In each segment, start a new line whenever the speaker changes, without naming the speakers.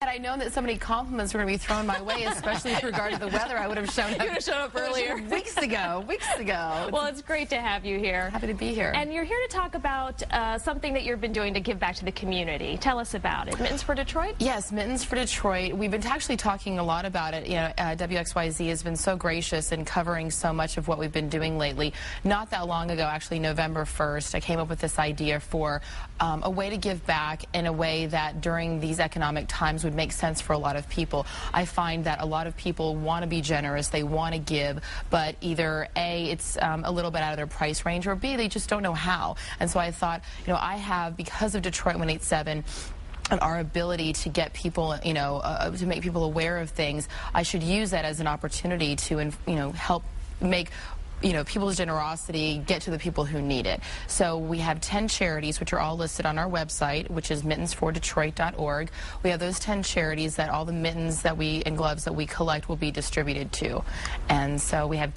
Had I known that so many compliments were going to be thrown my way, especially with regard to the weather, I would have shown up.
You would have shown up earlier.
Weeks ago.
Well, it's great to have you here.
Happy to be here.
And you're here to talk about something that you've been doing to give back to the community. Tell us about it. Mittens for Detroit?
Yes, Mittens for Detroit. We've been actually talking a lot about it. You know, WXYZ has been so gracious in covering so much of what we've been doing lately. Not that long ago, actually November 1st, I came up with this idea for a way to give back in a way that during these economic times would make sense for a lot of people. I find that a lot of people want to be generous, they want to give, but either A, it's a little bit out of their price range, or B, they just don't know how. And so I thought, you know, I have, because of Detroit 187, and our ability to get people, you know, to make people aware of things, I should use that as an opportunity to, you know, help make people's generosity get to the people who need it. So we have 10 charities, which are all listed on our website, which is mittensfordetroit.org. We have those 10 charities that all the mittens and gloves that we collect will be distributed to. And so we have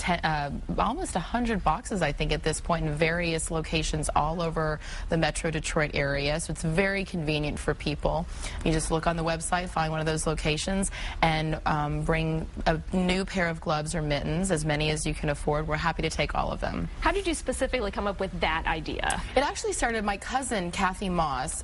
almost 100 boxes, I think, at this point in various locations all over the Metro Detroit area. So it's very convenient for people. You just look on the website, find one of those locations, and bring a new pair of gloves or mittens, as many as you can afford. We're happy to take all of them.
How did you specifically come up with that idea?
It actually started, my cousin Kathy Moss,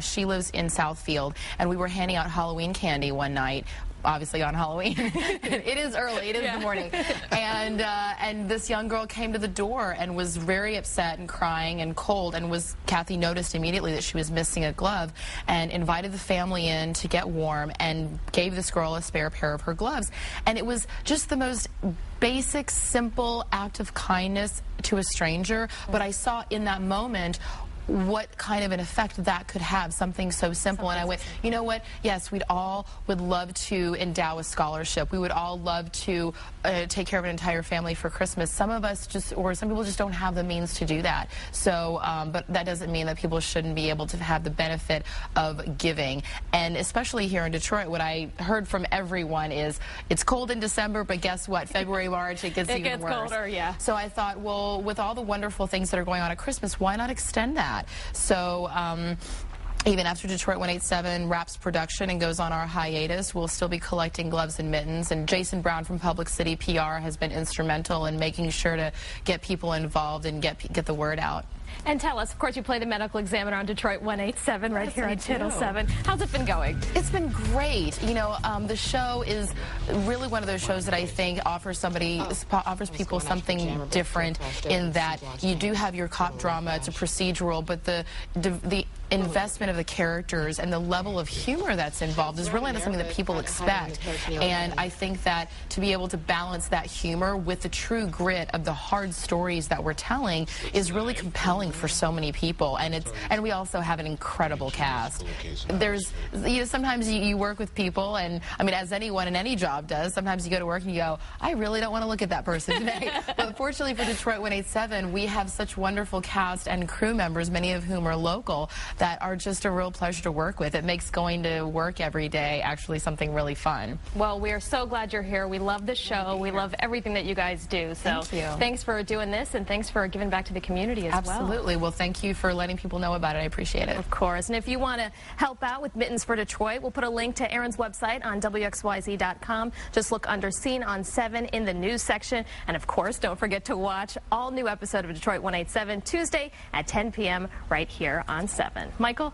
she lives in Southfield, and we were handing out Halloween candy one night, obviously on Halloween. It is early, it is the morning. And this young girl came to the door and was very upset and crying and cold, and Kathy noticed immediately that she was missing a glove and invited the family in to get warm and gave this girl a spare pair of her gloves. And it was just the most basic, simple act of kindness to a stranger, but I saw in that moment what kind of an effect that could have, something so simple. And I went, you know what, yes, we'd all would love to endow a scholarship. We would all love to take care of an entire family for Christmas. Some of us or some people just don't have the means to do that. So, but that doesn't mean that people shouldn't be able to have the benefit of giving. And especially here in Detroit, what I heard from everyone is, it's cold in December, but guess what, February, March, it gets even worse.
It gets colder, yeah.
So I thought, well, with all the wonderful things that are going on at Christmas, why not extend that? So even after Detroit 187 wraps production and goes on our hiatus, we'll still be collecting gloves and mittens. And Jason Brown from Public City PR has been instrumental in making sure to get people involved and get the word out.
And tell us, of course, you play the medical examiner on Detroit 187 right here on Channel 7. How's it been going?
It's been great. You know, the show is really one of those shows that I think offers people something different, in that you do have your cop drama, it's a procedural, but the investment of the characters and the level of humor that's involved is really not something that people expect. And I think that to be able to balance that humor with the true grit of the hard stories that we're telling is really compelling for so many people. And we also have an incredible cast. Sometimes you work with people, and I mean, as anyone in any job does, sometimes you go to work and you go, I really don't want to look at that person today. But fortunately for Detroit 187, we have such wonderful cast and crew members, many of whom are local, that are just a real pleasure to work with. It makes going to work every day actually something really fun.
Well, we are so glad you're here. We love the show. We love everything that you guys do. So
thank you.
Thanks for doing this, and thanks for giving back to the community as well.
Absolutely. Well, thank you for letting people know about it. I appreciate it.
Of course. And if you want to help out with Mittens for Detroit, we'll put a link to Erin's website on WXYZ.com. Just look under Seen on 7 in the news section. And of course, don't forget to watch all new episode of Detroit 187 Tuesday at 10 p.m. right here on 7. Michael?